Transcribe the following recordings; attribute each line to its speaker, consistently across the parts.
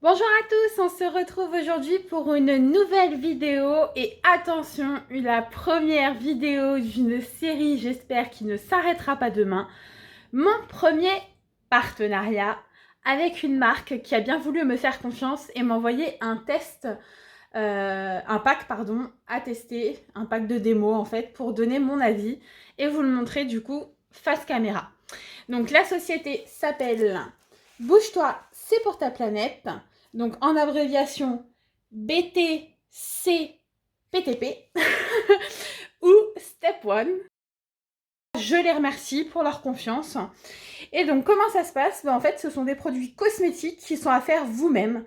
Speaker 1: Bonjour à tous, on se retrouve aujourd'hui pour une nouvelle vidéo et attention, la première vidéo d'une série, j'espère, qui ne s'arrêtera pas demain. Mon premier partenariat avec une marque qui a bien voulu me faire confiance et m'envoyer un pack à tester, un pack de démo en fait, pour donner mon avis et vous le montrer du coup face caméra. Donc la société s'appelle Bouge-toi, c'est pour ta planète. Donc en abréviation BTCPTP ou Step One. Je les remercie pour leur confiance. Et donc comment ça se passe? En fait, ce sont des produits cosmétiques qui sont à faire vous-même.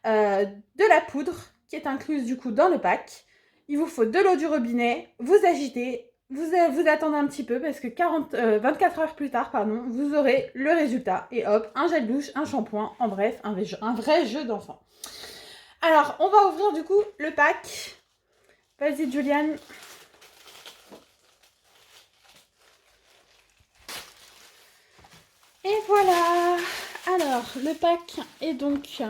Speaker 1: De la poudre qui est incluse du coup dans le pack. Il vous faut de l'eau du robinet, vous agitez, vous attendez un petit peu parce que 24 heures plus tard, vous aurez le résultat. Et hop, un gel douche, un shampoing, en bref, un vrai jeu d'enfant. Alors, on va ouvrir du coup le pack. Vas-y, Juliane. Et voilà. Alors, le pack est donc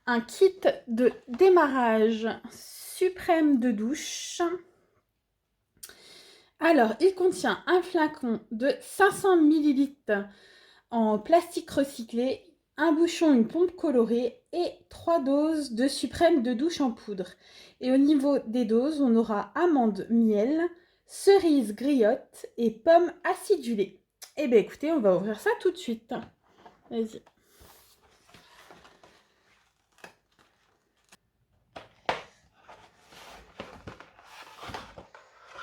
Speaker 1: un kit de démarrage suprême de douche. Alors, il contient un flacon de 500 ml en plastique recyclé, un bouchon, une pompe colorée et 3 doses de suprême de douche en poudre. Et au niveau des doses, on aura amande miel, cerise griotte et pomme acidulée. Eh bien écoutez, on va ouvrir ça tout de suite. Vas-y.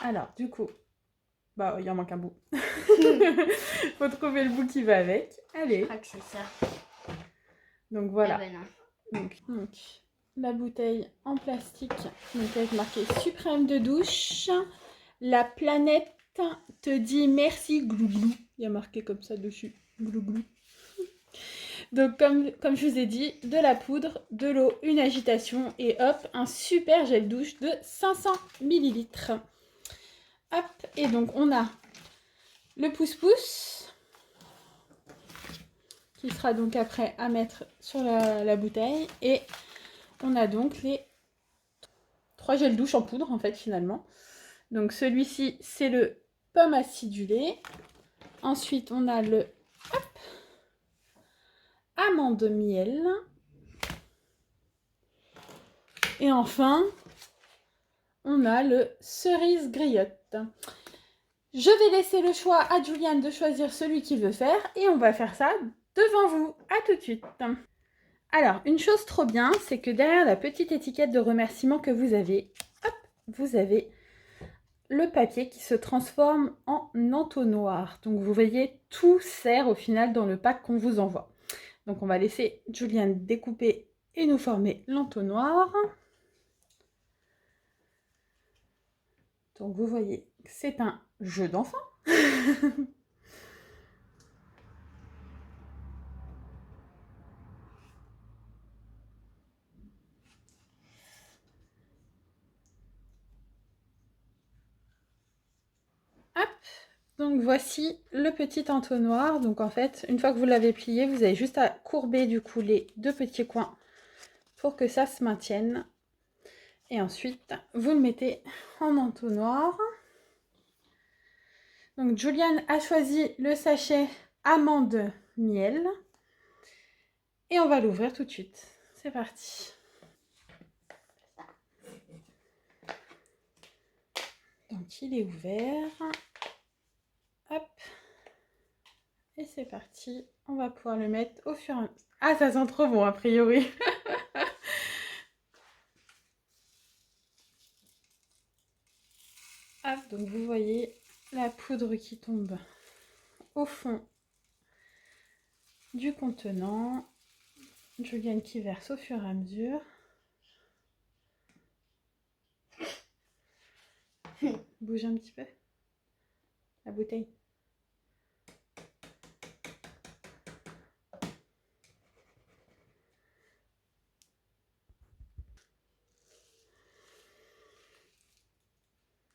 Speaker 1: Alors, du coup, bah il en manque un bout. Faut trouver le bout qui va avec. Allez.
Speaker 2: Je crois que c'est ça.
Speaker 1: Donc voilà.
Speaker 2: Ah ben non.
Speaker 1: Donc, la bouteille en plastique, donc avec marqué suprême de douche. La planète te dit merci glou glou. Il y a marqué comme ça dessus. Glou glou. Donc comme je vous ai dit, de la poudre, de l'eau, une agitation et hop, un super gel douche de 500 ml. Hop, et donc on a le pouce-pouce qui sera donc après à mettre sur la bouteille et on a donc les 3 gels douche en poudre en fait finalement. Donc celui-ci c'est le pomme acidulée. Ensuite on a le amande miel. Et enfin on a le cerise griotte. Je vais laisser le choix à Juliane de choisir celui qu'il veut faire et on va faire ça devant vous. À tout de suite. Alors, une chose trop bien, c'est que derrière la petite étiquette de remerciement que vous avez, hop, vous avez le papier qui se transforme en entonnoir. Donc, vous voyez, tout sert au final dans le pack qu'on vous envoie. Donc, on va laisser Juliane découper et nous former l'entonnoir. Donc, vous voyez, c'est un jeu d'enfant. Hop, donc voici le petit entonnoir. Donc en fait, une fois que vous l'avez plié, vous avez juste à courber du coup les deux petits coins pour que ça se maintienne. Et ensuite, vous le mettez en entonnoir. Donc Juliane a choisi le sachet amande miel. Et on va l'ouvrir tout de suite. C'est parti. Donc il est ouvert. Hop. Et c'est parti. On va pouvoir le mettre au fur et à mesure. Ah, ça sent trop bon a priori. Hop, donc vous voyez la poudre qui tombe au fond du contenant. Juliane qui verse au fur et à mesure. Bouge un petit peu la bouteille.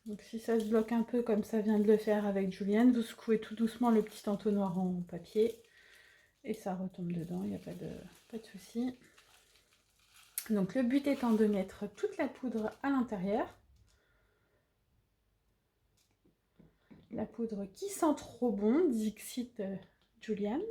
Speaker 1: Donc si ça se bloque un peu comme ça vient de le faire avec Juliane, vous secouez tout doucement le petit entonnoir en papier et ça retombe dedans, il n'y a pas de souci. Donc le but étant de mettre toute la poudre à l'intérieur. La poudre qui sent trop bon, dixit Juliane.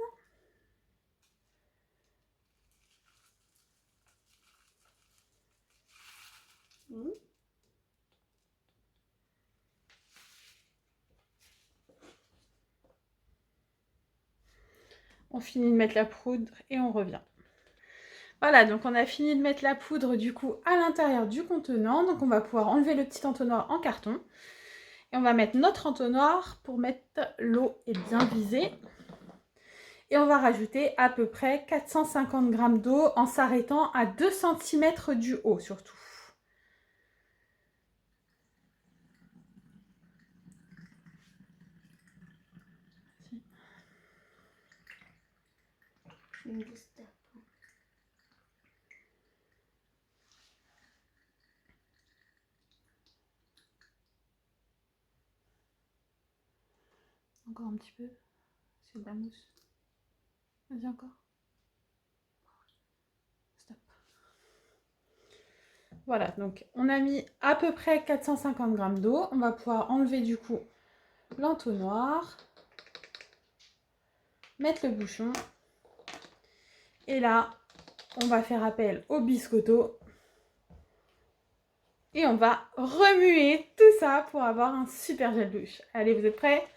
Speaker 1: On finit de mettre la poudre et on revient. Voilà, donc on a fini de mettre la poudre du coup à l'intérieur du contenant. Donc on va pouvoir enlever le petit entonnoir en carton. Et on va mettre notre entonnoir pour mettre l'eau et bien viser. Et on va rajouter à peu près 450 g d'eau en s'arrêtant à 2 cm du haut surtout. Encore un petit peu. C'est de la mousse. Vas-y encore. Stop. Voilà, donc on a mis à peu près 450 g d'eau. On va pouvoir enlever du coup l'entonnoir. Mettre le bouchon. Et là, on va faire appel au biscotto. Et on va remuer tout ça pour avoir un super gel douche. Allez, vous êtes prêts?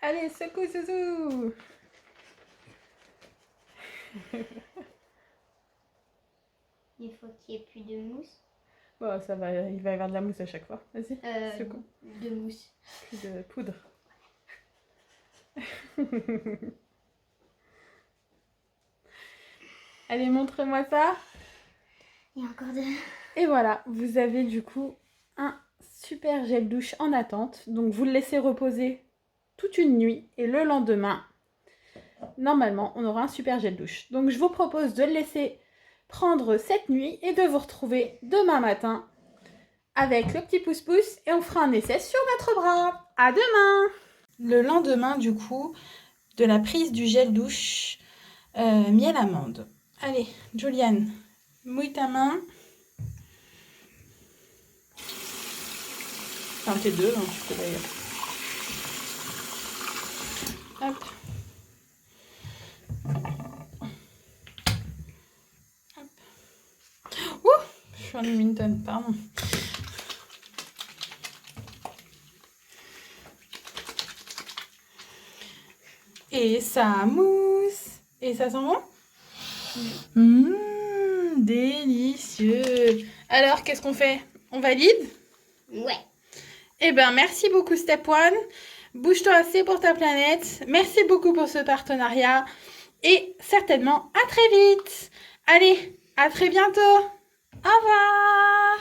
Speaker 1: Allez, secoue, Zouzou.
Speaker 2: Il faut qu'il n'y ait plus de mousse.
Speaker 1: Bon, ça va, il va y avoir de la mousse à chaque fois. Vas-y, secoue.
Speaker 2: De mousse.
Speaker 1: Plus de poudre. Allez, montre-moi ça.
Speaker 2: Il y a encore de...
Speaker 1: Et voilà, vous avez du coup un super gel douche en attente. Donc vous le laissez reposer toute une nuit et le lendemain, normalement, on aura un super gel douche. Donc je vous propose de le laisser prendre cette nuit et de vous retrouver demain matin avec le petit pouce-pouce et on fera un essai sur notre bras. À demain! Le lendemain, du coup, de la prise du gel douche miel amande. Allez, Juliane, mouille ta main. Enfin, tes deux, hein, tu peux d'ailleurs. Hop. Hop. Ouh, je suis en Minton, pardon. Et ça mousse. Et ça sent bon? Délicieux. Alors, qu'est-ce qu'on fait? On valide?
Speaker 2: Ouais.
Speaker 1: Eh bien, merci beaucoup Step One. Bouge-toi assez pour ta planète. Merci beaucoup pour ce partenariat. Et certainement à très vite. Allez, à très bientôt. Au revoir.